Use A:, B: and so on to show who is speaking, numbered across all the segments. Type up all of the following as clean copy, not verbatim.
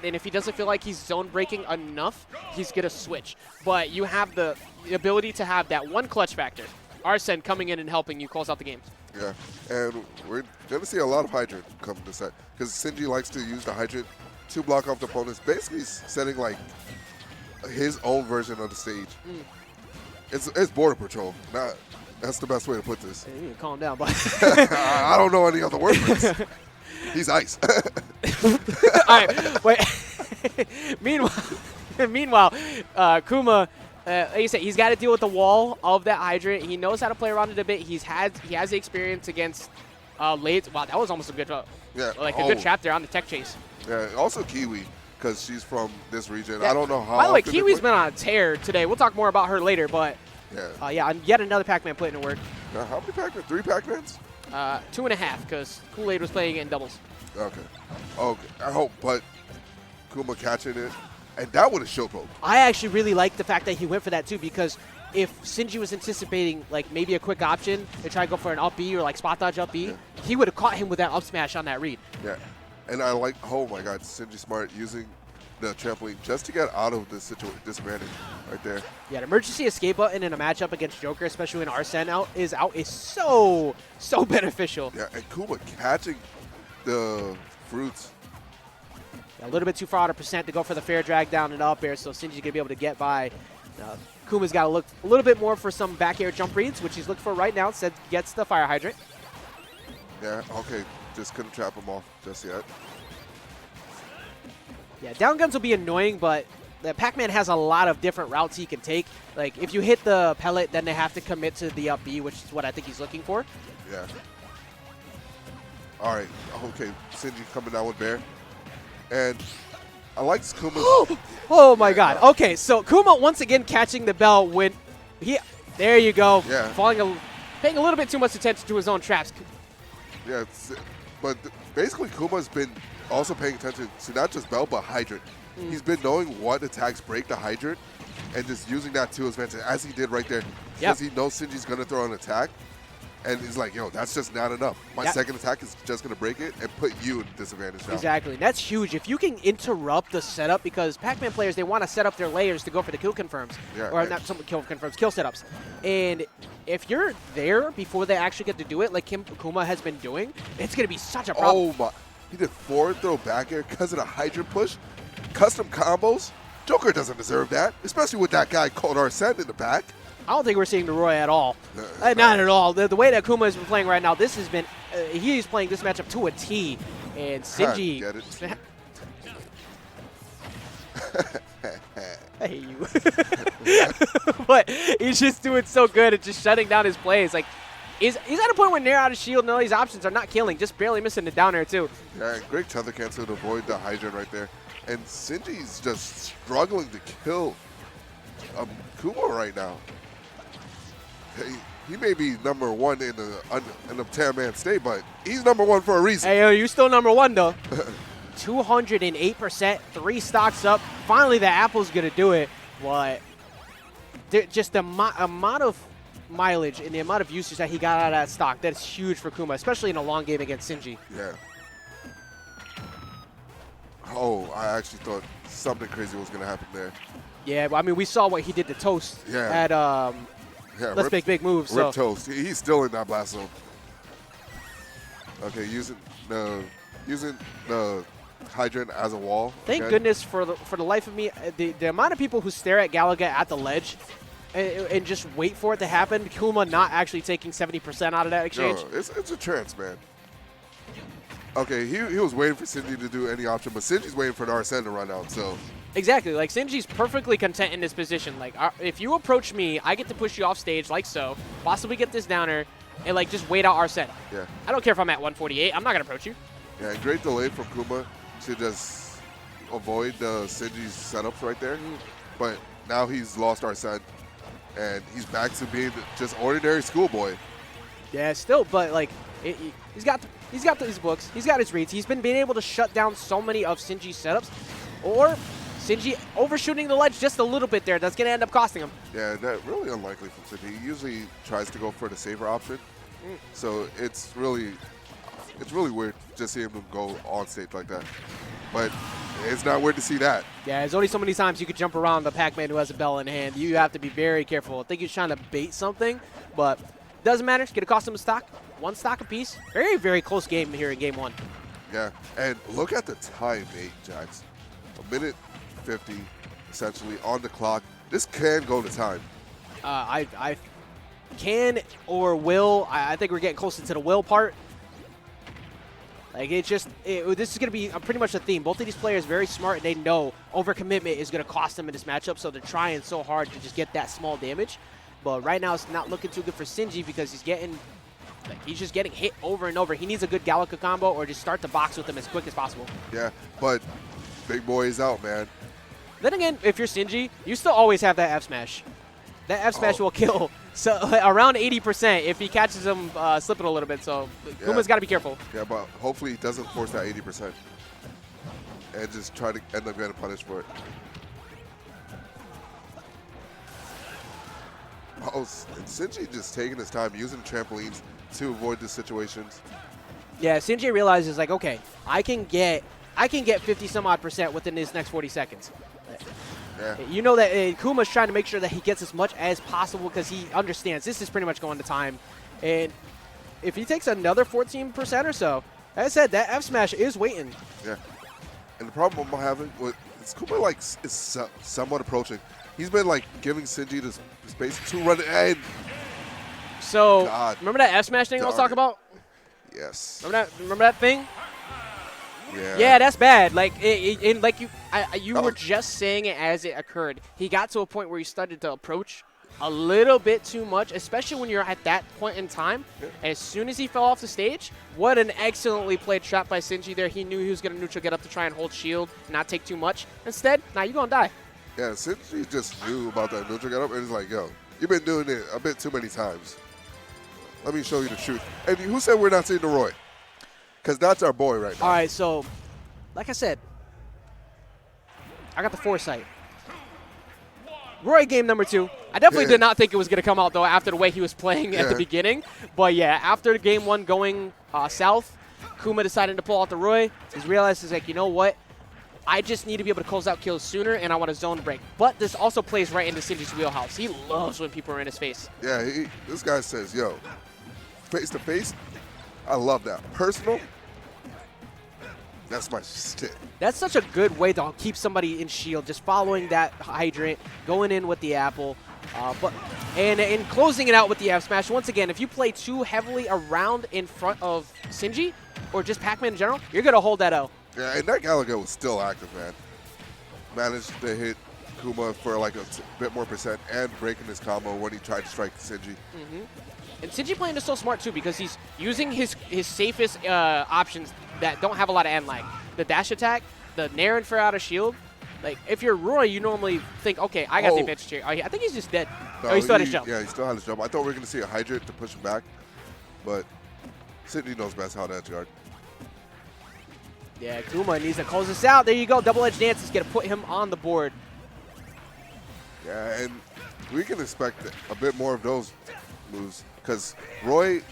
A: and if he doesn't feel like he's zone breaking enough, he's going to switch. But you have the ability to have that one clutch factor. Arsene coming in and helping you close out the game.
B: Yeah, and we're going to see a lot of Hydrant come this set because Sinji likes to use the Hydrant to block off the opponents, basically setting like his own version of the stage. It's border patrol. That's the best way to put this.
A: Hey, you need to calm down, but
B: I don't know any other word for this. He's ice.
A: All right, wait. Meanwhile, Kuma, like you said, he's got to deal with the wall of that hydrant. He knows how to play around it a bit. He has the experience against late. Wow, that was almost a good, a good trap there on the tech chase.
B: Yeah, also Kiwi, because she's from this region.
A: Yeah.
B: I don't know how.
A: By the way, Kiwi's been on a tear today. We'll talk more about her later, but
B: yeah,
A: yet another Pac-Man putting in work.
B: How many Pac-Man? 3 Pac-Mans?
A: 2.5, because Kool-Aid was playing it in doubles.
B: Okay. I hope, but Kuma catching it, and that would have showboat.
A: I actually really like the fact that he went for that too, because if Sinji was anticipating like maybe a quick option to try to go for an up B or like spot dodge up B, he would have caught him with that up smash on that read.
B: Yeah, and I like, oh my God, Sinji Smart using the trampoline just to get out of this disadvantage right there.
A: Yeah, an emergency escape button in a matchup against Joker, especially when Arsene is so beneficial.
B: Yeah, and Kuma catching the fruits.
A: Yeah, a little bit too far out of percent to go for the fair drag down and up air, so Sinji's going to be able to get by. Kuma's got to look a little bit more for some back air jump reads, which he's looking for right now. Instead, gets the fire hydrant.
B: Yeah, okay, just couldn't trap him off just yet.
A: Yeah, down guns will be annoying, but the Pac-Man has a lot of different routes he can take. Like, if you hit the pellet, then they have to commit to the up B, which is what I think he's looking for.
B: Yeah. All right, okay, Sinji coming down with Bear. And I like Kuma's...
A: Oh, my God. Okay, so Kuma once again catching the bell when he... There you go.
B: Yeah.
A: Paying a little bit too much attention to his own traps.
B: Yeah, but basically Kuma's been also paying attention to not just Bell, but Hydrant. He's been knowing what attacks break the Hydrant and just using that to his advantage, as he did right there. Because he knows Sinji's going to throw an attack, and he's like, yo, that's just not enough. My second attack is just going to break it and put you in disadvantage now.
A: Exactly. That's huge. If you can interrupt the setup, because Pac-Man players, they want to set up their layers to go for the kill confirms.
B: Yeah,
A: or not some kill confirms, kill setups. And if you're there before they actually get to do it, like Kuma has been doing, it's going to be such a problem.
B: Oh, my. He did forward throw back air because of the Hydrant push. Custom combos. Joker doesn't deserve that, especially with that guy called Arsene in the back.
A: I don't think we're seeing the Roy at all. Not at all. The way that Kuma has been playing right now, this has been, he's playing this matchup to a T. And Sinji.
B: Get it.
A: I hate you. But he's just doing so good at just shutting down his plays. Like, he's at a point where near out of shield and all these options are not killing, just barely missing the down air too.
B: Yeah, great tether cancel to avoid the Hydrant right there. And Sinji's just struggling to kill Kuma right now. He may be number 1 in the 10-man state, but he's number 1 for a reason.
A: Hey, yo, you still number 1 though. 208%, 3 stocks up. Finally, the Apple's gonna do it. But just the amount of mileage and the amount of usage that he got out of that stock, that's huge for Kuma, especially in a long game against Sinji.
B: Yeah. Oh, I actually thought something crazy was gonna happen there.
A: Yeah, I mean, we saw what he did to Toast at Let's Make Big Moves.
B: Rip Toast. He's still in that blast zone. Okay, using the Hydrant as a wall.
A: Thank goodness for the life of me, the amount of people who stare at Galaga at the ledge and just wait for it to happen. Kuma not actually taking 70% out of that exchange.
B: No, it's a trance, man. Okay, he was waiting for Sinji to do any option, but Sinji's waiting for the Arsene to run out, so.
A: Exactly. Like, Sinji's perfectly content in this position. Like, if you approach me, I get to push you off stage like so, possibly get this downer, and, like, just wait out Arsene.
B: Yeah.
A: I don't care if I'm at 148. I'm not going to approach you.
B: Yeah, great delay from Kuma to just avoid the Sinji's setups right there. But now he's lost Arsene, and he's back to being just ordinary schoolboy.
A: Yeah, still, but, like, he's got his books. He's got his reads. He's been being able to shut down so many of Sinji's setups. Or Sinji overshooting the ledge just a little bit there. That's going to end up costing him.
B: Yeah, that really unlikely from Sinji. He usually tries to go for the saver option. So it's really weird just seeing him go on stage like that. But It's not weird to see that.
A: Yeah, there's only so many times you could jump around the Pac-Man who has a bell in hand. You have to be very careful. I think he's trying to bait something, but doesn't matter. It's going to cost him a stock. 1 stock apiece. Very, very close game here in game 1.
B: Yeah, and look at the time, Jax. 1:50, essentially, on the clock. This can go to time.
A: I can or will. I think we're getting closer to the will part. Like, this is going to be pretty much a theme. Both of these players are very smart, and they know overcommitment is going to cost them in this matchup, so they're trying so hard to just get that small damage. But right now, it's not looking too good for Sinji because he's just getting hit over and over. He needs a good Galaga combo or just start the box with him as quick as possible. Yeah,
B: but big boy is out, man.
A: Then again, if you're Sinji, you still always have that F smash. That F smash will kill. So around 80% if he catches him slipping a little bit. So Kuma's got to be careful.
B: Yeah, but hopefully he doesn't force that 80% and just try to end up getting punished for it. Oh, Sinji just taking his time, using trampolines to avoid the situations.
A: Yeah, Sinji realizes, like, okay, I can get 50-some-odd% within these next 40 seconds.
B: Yeah.
A: You know that Kuma's trying to make sure that he gets as much as possible because he understands this is pretty much going to time. And if he takes another 14% or so, like I said, that F smash is waiting.
B: Yeah. And the problem I'm having with Kuma, like, is somewhat approaching. He's been, like, giving Sinji the space to run in.
A: So, remember that F smash thing I was talking about?
B: Yes.
A: Remember that thing?
B: Yeah.
A: Yeah, that's bad. Like, you were just saying it as it occurred. He got to a point where he started to approach a little bit too much, especially when you're at that point in time. Yeah. As soon as he fell off the stage, what an excellently played trap by Sinji there. He knew he was going to neutral get up to try and hold shield, not take too much. Instead, now you're going to die.
B: Yeah, Sinji just knew about that neutral get up and he's like, yo, you've been doing it a bit too many times. Let me show you the truth. And who said we're not seeing the Roy? Because that's our boy right now.
A: All right, so, like I said, I got the foresight. Roy game number 2. I definitely did not think it was going to come out, though, after the way he was playing at the beginning. But, yeah, after game 1 going south, Kuma decided to pull out the Roy. He's realized, he's like, you know what? I just need to be able to close out kills sooner, and I want a zone break. But this also plays right into Sinji's wheelhouse. He loves when people are in his face.
B: Yeah, this guy says, yo, face-to-face, I love that. Personal, that's my shit.
A: That's such a good way to keep somebody in shield, just following that hydrant, going in with the apple, and closing it out with the F smash. Once again, if you play too heavily around in front of Sinji, or just Pac-Man in general, you're going to hold that L.
B: Yeah, and that Galaga was still active, man. Managed to hit Kuma for like a bit more percent and breaking his combo when he tried to strike Sinji.
A: And Sinji playing is so smart, too, because he's using his safest options that don't have a lot of end lag. The dash attack, the Nair and for out of shield. Like, if you're Roy, you normally think, okay, I got the advantage here. I think he's just dead.
B: No,
A: he still had his jump.
B: Yeah, he still had his jump. I thought we were going to see a hydrant to push him back, but Sinji knows best how to edge guard.
A: Yeah, Kuma needs to close this out. There you go. Double-edged dance is going to put him on the board.
B: Yeah, and we can expect a bit more of those moves because Roy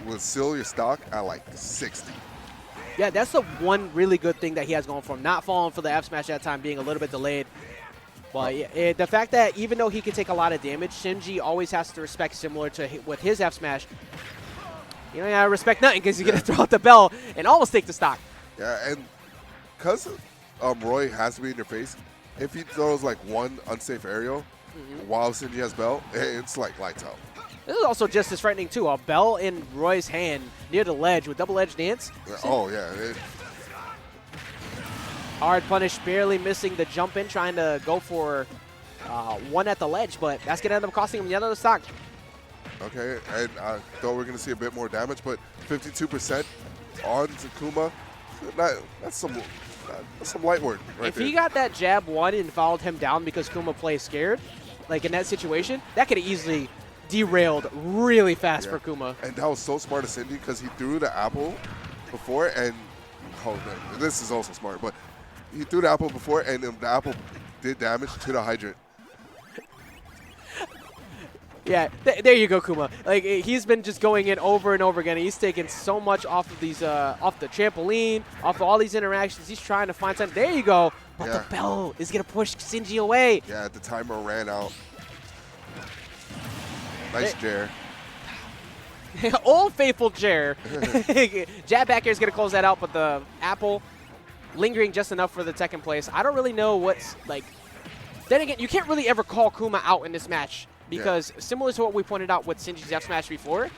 B: will seal your stock at like 60.
A: Yeah, that's the one really good thing that he has going for him. Not falling for the F smash that time, being a little bit delayed. But yeah, the fact that even though he can take a lot of damage, Sinji always has to respect similar to with his F smash. You know, you respect nothing because you're going to throw out the bell and almost take the stock.
B: Yeah, and because Roy has to be in your face, if he throws like one unsafe aerial while Sinji has bell, it's like lights out.
A: This is also just as frightening, too. A bell in Roy's hand near the ledge with double-edged dance.
B: Oh, yeah.
A: Hard punish, barely missing the jump in, trying to go for one at the ledge, but that's going to end up costing him the other stock.
B: Okay, and I thought we were going to see a bit more damage, but 52% on Kuma, that's some light work right
A: If
B: there.
A: he got that jab one and followed him down because Kuma plays scared, like in that situation, that could have easily derailed really fast for Kuma.
B: And that was so smart of Sinji because he threw the apple before and this is also smart, but he threw the apple before and the apple did damage to the hydrant.
A: Yeah, there you go, Kuma. Like, he's been just going in over and over again. He's taking so much off of these, off the trampoline, off of all these interactions. He's trying to find something. There you go. But the bell is going to push Sinji away.
B: Yeah, the timer ran out. Nice Jer.
A: Old faithful Jer. Jab back here is going to close that out, but the apple lingering just enough for the second place. I don't really know what's, like, then again, you can't really ever call Kuma out in this match because similar to what we pointed out with Sinji's F smash before,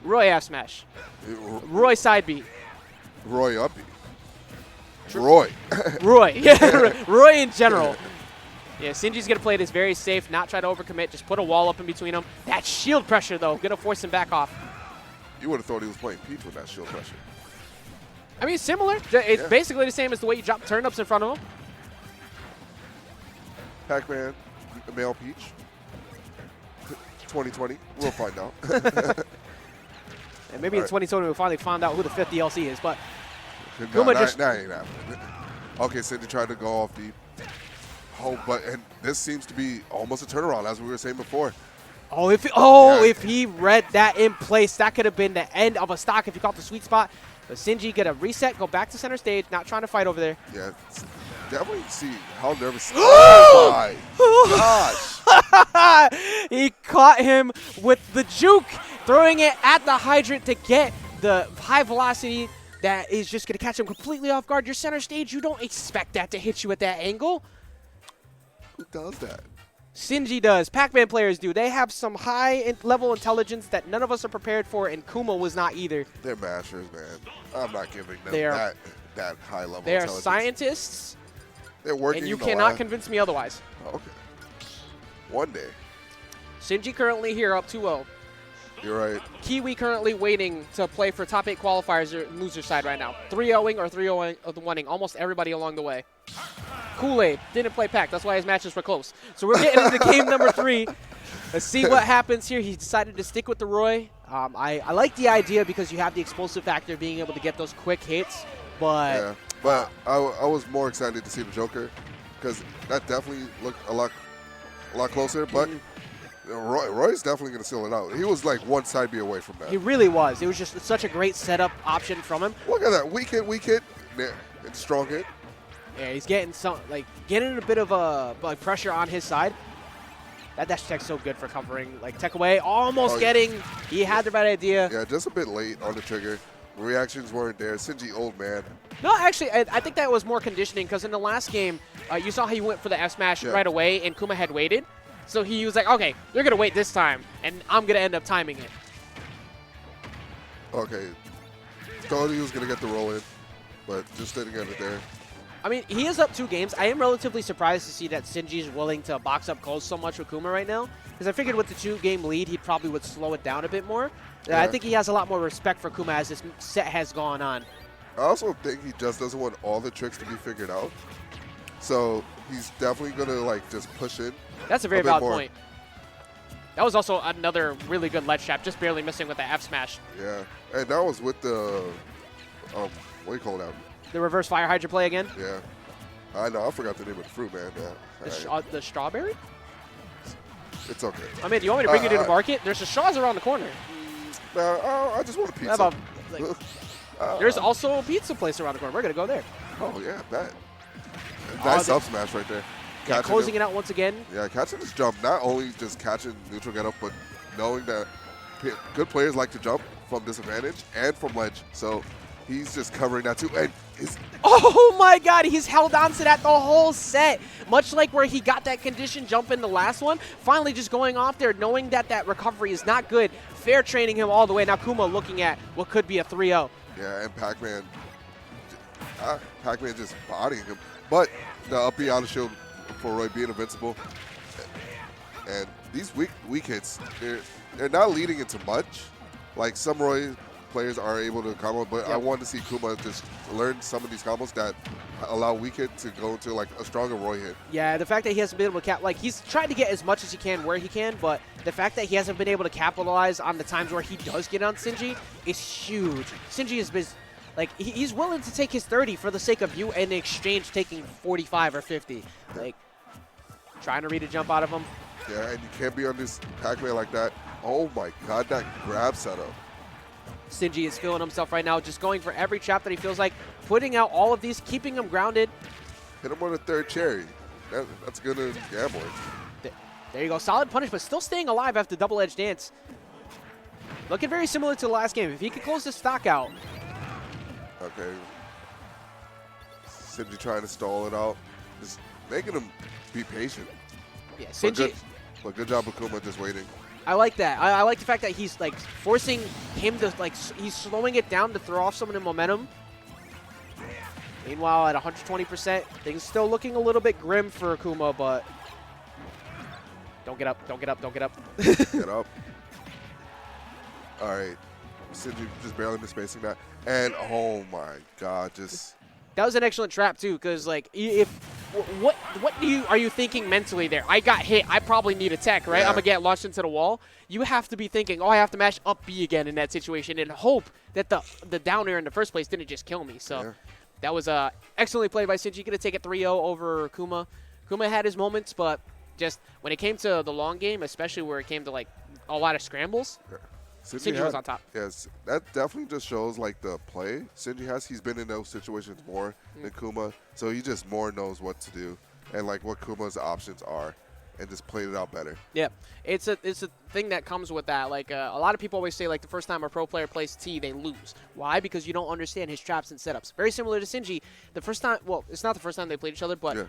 A: Roy F smash. Roy side beat.
B: Roy up beat. Roy.
A: Roy. Yeah, Roy in general. Yeah, Sinji's going to play this very safe, not try to overcommit, just put a wall up in between them. That shield pressure, though, going to force him back off.
B: You would have thought he was playing Peach with that shield pressure.
A: I mean, similar. It's basically the same as the way you drop turnips in front of him.
B: Pac-Man, male Peach. 2020, we'll find out.
A: And maybe in 2020 we'll finally find out who the fifth DLC is, but
B: Kuma just... Nah, ain't happening. Okay, Sinji tried to go off deep. Oh, and this seems to be almost a turnaround, as we were saying before.
A: Oh, if he read that in place, that could have been the end of a stock if he caught the sweet spot. But Sinji get a reset, go back to center stage, not trying to fight over there.
B: Yeah, definitely see how nervous. Oh my gosh!
A: He caught him with the juke, throwing it at the hydrant to get the high velocity that is just going to catch him completely off guard. Your center stage, you don't expect that to hit you at that angle.
B: Who does that?
A: Sinji does. Pac-Man players do. They have some high-level intelligence that none of us are prepared for, and Kuma was not either.
B: They're mashers, man. I'm not giving them that high-level intelligence.
A: They are scientists.
B: They're working.
A: And you cannot convince me otherwise.
B: Okay. One day.
A: Sinji currently here up 2-0.
B: You're right.
A: Kiwi currently waiting to play for top 8 qualifiers or loser side right now. 3-0ing or 3-0-1ing almost everybody along the way. Kool-Aid didn't play Pac. That's why his matches were close. So we're getting into game number 3. Let's see what happens here. He decided to stick with the Roy. I like the idea because you have the explosive factor of being able to get those quick hits. But
B: yeah, but I was more excited to see the Joker because that definitely looked a lot closer. But Roy's definitely going to seal it out. He was like one side B away from that.
A: He really was. It was just such a great setup option from him.
B: Look at that. Weak hit. Yeah, it's strong hit.
A: Yeah, he's getting getting a bit of pressure on his side. That dash tech's so good for covering tech away. Almost getting. He had the right idea.
B: Yeah, just a bit late on the trigger. Reactions weren't there. Sinji, old man.
A: No, actually, I think that was more conditioning because in the last game, you saw how he went for the F smash right away, and Kuma had waited. So he was like, okay, you're going to wait this time, and I'm going to end up timing it.
B: Okay. Thought he was going to get the roll in, but just didn't get it there.
A: I mean, he is up 2 games. I am relatively surprised to see that Sinji is willing to box up close so much with Kuma right now. Because I figured with the 2-game lead, he probably would slow it down a bit more. Yeah. I think he has a lot more respect for Kuma as this set has gone on.
B: I also think he just doesn't want all the tricks to be figured out. So he's definitely going to just push in.
A: That's a very valid point. That was also another really good ledge trap, just barely missing with the F smash.
B: Yeah, and that was with the, what do you call that?
A: The reverse fire hydra play again?
B: Yeah. I know, I forgot the name of the fruit, man. Yeah.
A: The strawberry?
B: It's okay.
A: I mean, do you want me to bring you to the market? There's the straws around the corner.
B: I just want a pizza.
A: There's also a pizza place around the corner. We're going to go there.
B: Oh, yeah, bet. Nice up smash right there.
A: Yeah, closing it out once again.
B: Yeah, catching this jump, not only just catching neutral get up, but knowing that good players like to jump from disadvantage and from ledge. So he's just covering that too. And
A: oh my God, he's held on to that the whole set. Much like where he got that condition jump in the last one. Finally just going off there, knowing that that recovery is not good. Fair training him all the way. Now Kuma looking at what could be a 3-0.
B: Yeah, and Pac-Man just bodying him. But the up B out of shield for Roy being invincible. And these weak hits, they're not leading into much. Like some Roy players are able to combo, but I want to see Kuma just learn some of these combos that allow weak hit to go into a stronger Roy hit.
A: Yeah, the fact that he hasn't been able to he's trying to get as much as he can where he can, but the fact that he hasn't been able to capitalize on the times where he does get on Sinji is huge. Sinji has been he's willing to take his 30 for the sake of you, and in exchange taking 45 or 50. Trying to read a jump out of him.
B: Yeah, and you can't be on this Pac-Man like that. Oh my God, that grab setup.
A: Sinji is feeling himself right now, just going for every trap that he feels like, putting out all of these, keeping him grounded.
B: Hit him on the third cherry. That's going to gamble it.
A: There you go. Solid punish, but still staying alive after double-edge dance. Looking very similar to the last game. If he could close the stock out.
B: Okay. Sinji trying to stall it out. Just making him be patient.
A: Yeah, Sinji.
B: But good job of Kuma just waiting.
A: I like that. I like the fact that he's like forcing him to he's slowing it down to throw off some of the momentum. Meanwhile, at 120%, things still looking a little bit grim for Kuma, but don't get up, don't get up, don't get up.
B: Get up. All right. Sinji just barely misspacing that. And oh my God, just.
A: That was an excellent trap too, because like what are you thinking mentally there? I got hit. I probably need a tech, right?
B: Yeah.
A: I'm gonna get launched into the wall. You have to be thinking, oh, I have to mash up B again in that situation and hope that the down air in the first place didn't just kill me. So that was excellently played by Sinji. Gonna take it 3-0 over Kuma. Kuma had his moments, but just when it came to the long game, especially where it came to like a lot of scrambles.
B: Yeah.
A: Sinji was on top.
B: Yes, that definitely just shows like the play Sinji has. He's been in those situations more than Kuma, so he just more knows what to do and like what Kuma's options are, and just played it out better.
A: Yeah, it's a thing that comes with that. Like a lot of people always say, like the first time a pro player plays T, they lose. Why? Because you don't understand his traps and setups. Very similar to Sinji. The first time, well, it's not the first time they played each other, but